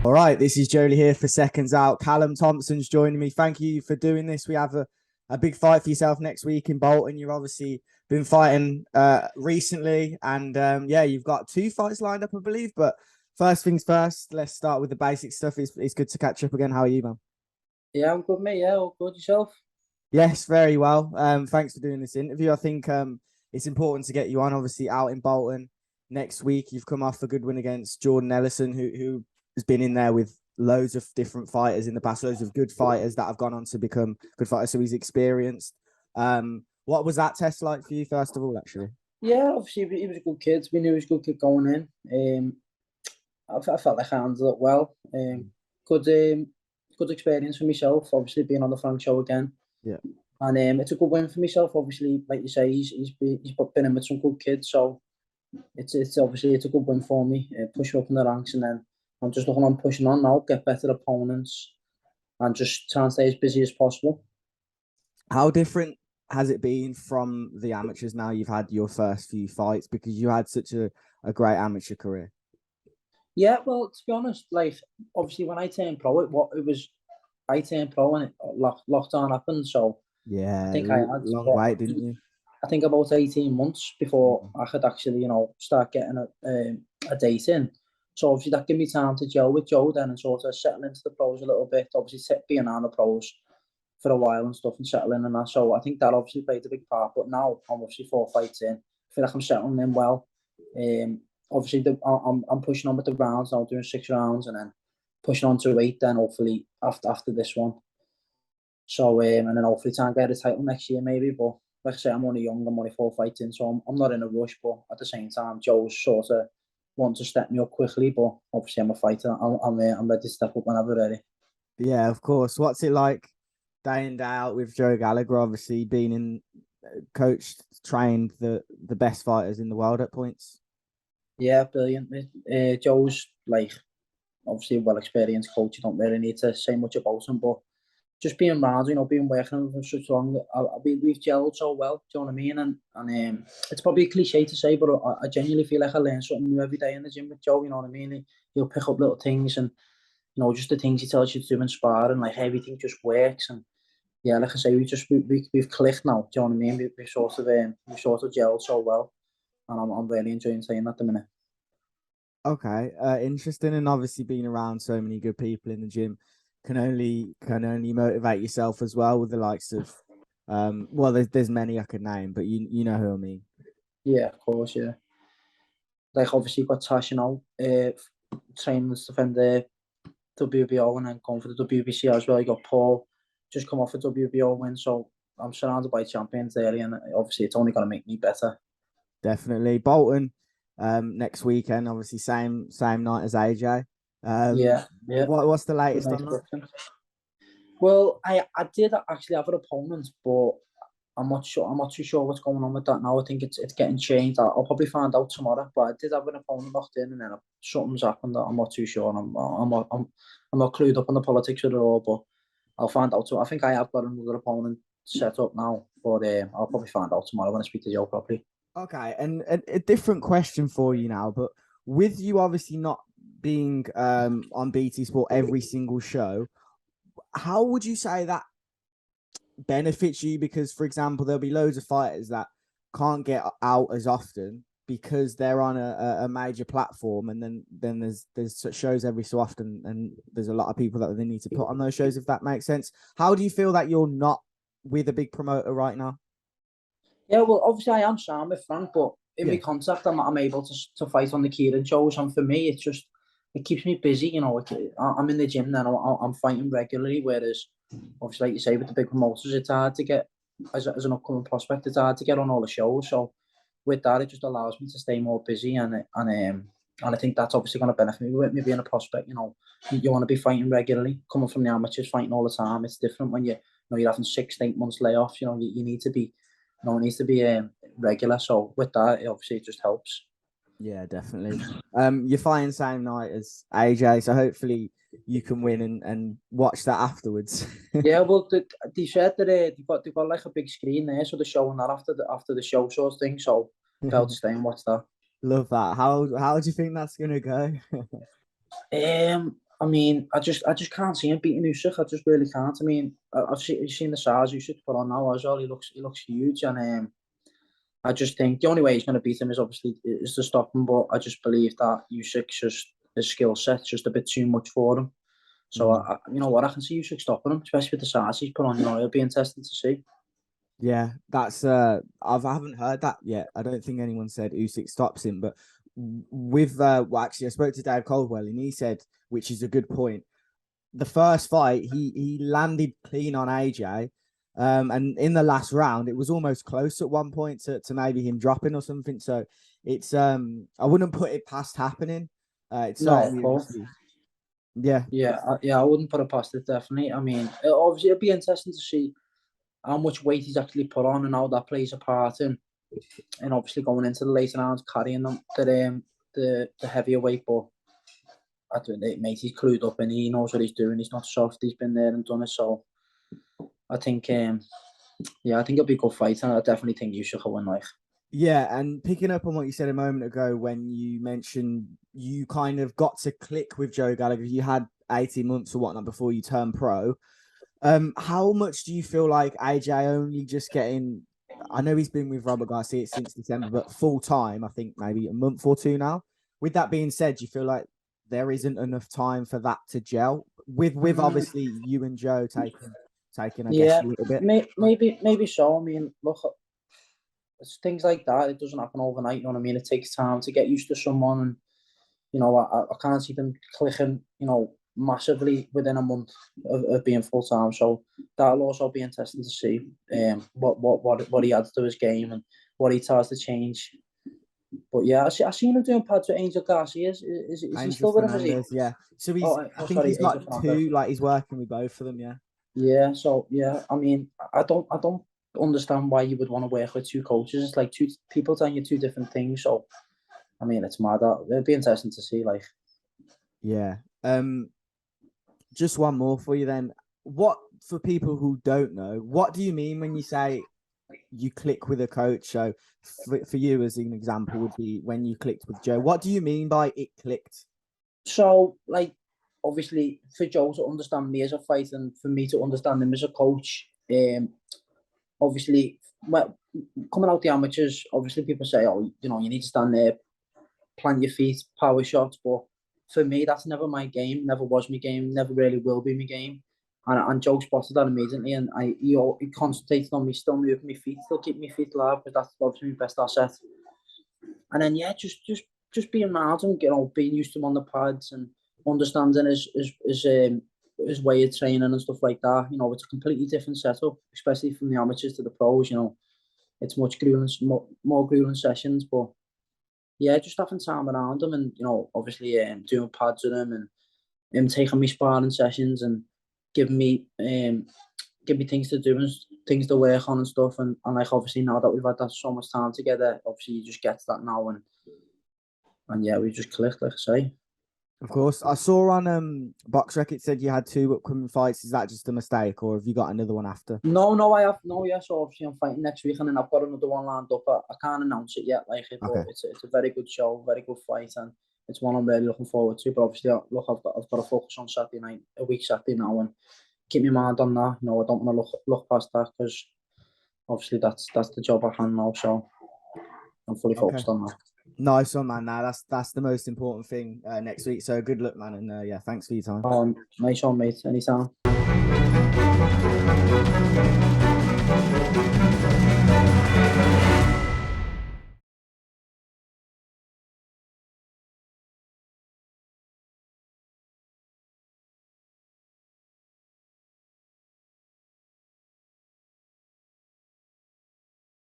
All right, this is Joe Leigh here for Seconds Out. Callum Thompson's joining me. Thank you for doing this. We have a big fight for yourself next week in Bolton. You've obviously been fighting recently, and yeah, you've got 2 fights lined up, I believe. But first things first, let's start with the basic stuff. It's good to catch up again. How are you, man? Yeah, I'm good, mate. Yeah, all good. Yourself? Yes, very well. Thanks for doing this interview. I think it's important to get you on, obviously, out in Bolton next week. You've come off a good win against Jordan Ellison, who has been in there with loads of different fighters in the past, loads of good fighters that have gone on to become good fighters. So he's experienced. What was that test like for you, first of all, actually? Yeah, obviously he was a good kid. We knew he was a good kid going in. I felt like I handled it well. Good, good experience for myself. Obviously being on the Frank show again. Yeah. And it's a good win for myself. Obviously, like you say, he's been in with some good kids, so it's obviously it's a good win for me. Push up in the ranks, and then I'm just looking on pushing on now, get better opponents, and just try and stay as busy as possible. How different has it been from the amateurs now you've had your first few fights, because you had such a great amateur career? Yeah, well, to be honest, like obviously when I turned pro, I turned pro and lockdown happened, so I Yeah, think I had long wait, didn't you? I think about 18 months before I could actually, start getting a date in. So obviously that gave me time to gel with Joe then and sort of settle into the pros a little bit. Obviously being on the pros for a while and stuff and settling and that. So I think that obviously played a big part. But now I'm obviously 4 fights in. I feel like I'm settling in well. Obviously I'm pushing on with the rounds now, doing 6 rounds and then pushing on to 8 then hopefully after this one. So and then hopefully try and get a title next year maybe. But like I say, I'm only young, I'm only 4 fights in, so I'm not in a rush. But at the same time, Joe's sort of want to step me up quickly. But obviously I'm a fighter. I'm ready to step up whenever ready. Yeah, of course. What's it like day in, day out with Joe Gallagher, obviously being in coached, trained the best fighters in the world at points? Yeah, brilliant. Joe's like obviously a well experienced coach. You don't really need to say much about him, but just being around, being working with him for such long, we've gelled so well. Do you know what I mean? And it's probably a cliche to say, but I genuinely feel like I learn something new every day in the gym with Joe. You know what I mean? He'll pick up little things, and just the things he tells you to do in sparring, like everything just works. And yeah, like I say, we've clicked now. Do you know what I mean? We've sort of gelled so well, and I'm really enjoying saying that at the minute. Okay, interesting. And obviously being around so many good people in the gym can only motivate yourself as well, with the likes of well, there's many I could name, but you know who I mean. Yeah, of course, yeah. Like obviously you've got Tash, training to defend the WBO and then going for the WBC as well. You got Paul, just come off a WBO win, so I'm surrounded by champions there, and obviously it's only going to make me better. Definitely. Bolton next weekend, obviously same night as AJ. Yeah. What's the latest on that? Well, I did actually have an opponent, but I'm not sure. I'm not too sure what's going on with that now. I think it's getting changed. I'll probably find out tomorrow. But I did have an opponent locked in, and then something's happened that I'm not too sure. And I'm not clued up on the politics of it all. But I'll find out. So I think I have got another opponent set up now. But I'll probably find out tomorrow when I speak to Joe properly. Okay, and a different question for you now, but with you obviously not being on BT Sport every single show, how would you say that benefits you? Because, for example, there'll be loads of fighters that can't get out as often because they're on a major platform, and then there's shows every so often, and there's a lot of people that they need to put on those shows, if that makes sense. How do you feel that you're not with a big promoter right now? Yeah, well, obviously I am signed with Frank, but in my contract, I'm able to fight on the Kieran shows, and for me, it keeps me busy. I'm in the gym then, I'm fighting regularly, whereas obviously, like you say, with the big promoters, it's hard to get, as an upcoming prospect, it's hard to get on all the shows. So with that, it just allows me to stay more busy, and I think that's obviously going to benefit me with me being a prospect. You want to be fighting regularly, coming from the amateurs, fighting all the time. It's different when you're having 6 to 8 months layoff. You need to be. It needs to be regular. So with that, obviously it just helps. Yeah, definitely. You're fighting same night as AJ, so hopefully you can win and watch that afterwards. Yeah, well, they said that they've got like a big screen there, so they're showing that after the show sort of thing. So I'll to stay and watch that. Love that. How do you think that's gonna go? I mean, I just can't see him beating Usyk. I just really can't. I mean, I've seen the size Usyk put on now as well. He looks huge, and I just think the only way he's going to beat him is obviously is to stop him. But I just believe that Usyk's just his skill set's just a bit too much for him. So you know what, I can see Usyk stopping him, especially with the size he's put on. You know, it'll be interesting to see. Yeah, that's I haven't heard that yet. I don't think anyone said Usyk stops him, but with well, actually, I spoke to Dave Caldwell and he said, which is a good point. The first fight, he landed clean on AJ, and in the last round, it was almost close at one point to maybe him dropping or something. So it's I wouldn't put it past happening. It's No, of certainly course. yeah. I wouldn't put it past it, definitely. I mean, obviously, it'll be interesting to see how much weight he's actually put on and how that plays a part in, and obviously going into the later rounds, carrying them the heavier weight. But I don't know, mate, he's clued up and he knows what he's doing. He's not soft. He's been there and done it. So I think, I think it'll be a good fight, and I definitely think Usyk will win. Like, Yeah, and picking up on what you said a moment ago when you mentioned you kind of got to click with Joe Gallagher, you had 18 months or whatnot before you turned pro. How much do you feel like AJ only just getting? I know he's been with Robert Garcia since December, but full time, I think maybe a month or two now. With that being said, do you feel like there isn't enough time for that to gel? With obviously you and Joe taking, I guess, a little bit. maybe so. I mean, look, it's things like that. It doesn't happen overnight. You know what I mean? It takes time to get used to someone, and you know, I can't see them clicking, you know, massively within a month of being full time. So that'll also be interesting to see what he adds to his game and what he tries to change. But yeah, I seen him doing pads with Angel Garcia. Is he Angel still with him? Is he? Fernandez, yeah. So I think Sorry, he's Angel got Fernandez. two, like he's working with both of them, yeah. Yeah, so yeah, I mean, I don't understand why you would want to work with two coaches. It's like two people telling you two different things. So I mean, it's mad. It'd be interesting to see. Like, Yeah. Just one more for you then. What, for people who don't know, what do you mean when you say you click with a coach? So for you, as an example, would be when you clicked with Joe. What do you mean by it clicked? so like obviously for Joe to understand me as a fighter and for me to understand him as a coach, obviously, well, coming out the amateurs, obviously people say, oh, you know, you need to stand there, plant your feet, power shots. But for me, that's never my game. Never was my game. Never really will be my game. And Joe spotted that immediately, and he concentrated on me still moving my feet, still keeping my feet live, because that's obviously my best asset. And then yeah, just being around him, you know, being used to him on the pads and understanding his way of training and stuff like that. You know, it's a completely different setup, especially from the amateurs to the pros. You know, it's much grueling, more grueling sessions, but yeah, just having time around him, and you know, obviously doing pads with him, and him taking me sparring sessions and giving me things to do and things to work on and stuff, and like obviously now that we've had that so much time together, obviously you just get to that now, and yeah, we just clicked, like I say. Of course, I saw on Box Rec it said you had two upcoming fights. Is that just a mistake, or have you got another one after? No, I have no. Yeah, so obviously I'm fighting next week, and then I've got another one lined up. I can't announce it yet, like it, Okay. but it's a very good show, very good fight, and it's one I'm really looking forward to. But obviously, look, I've got to focus on Saturday night, a week Saturday now, and keep my mind on that. You know, I don't want to look past that, because obviously that's the job at hand now. So I'm fully focused on that. Nice one, man. Now that's the most important thing next week. So good luck, man, and yeah, thanks for your time. Nice one, mate. Anytime.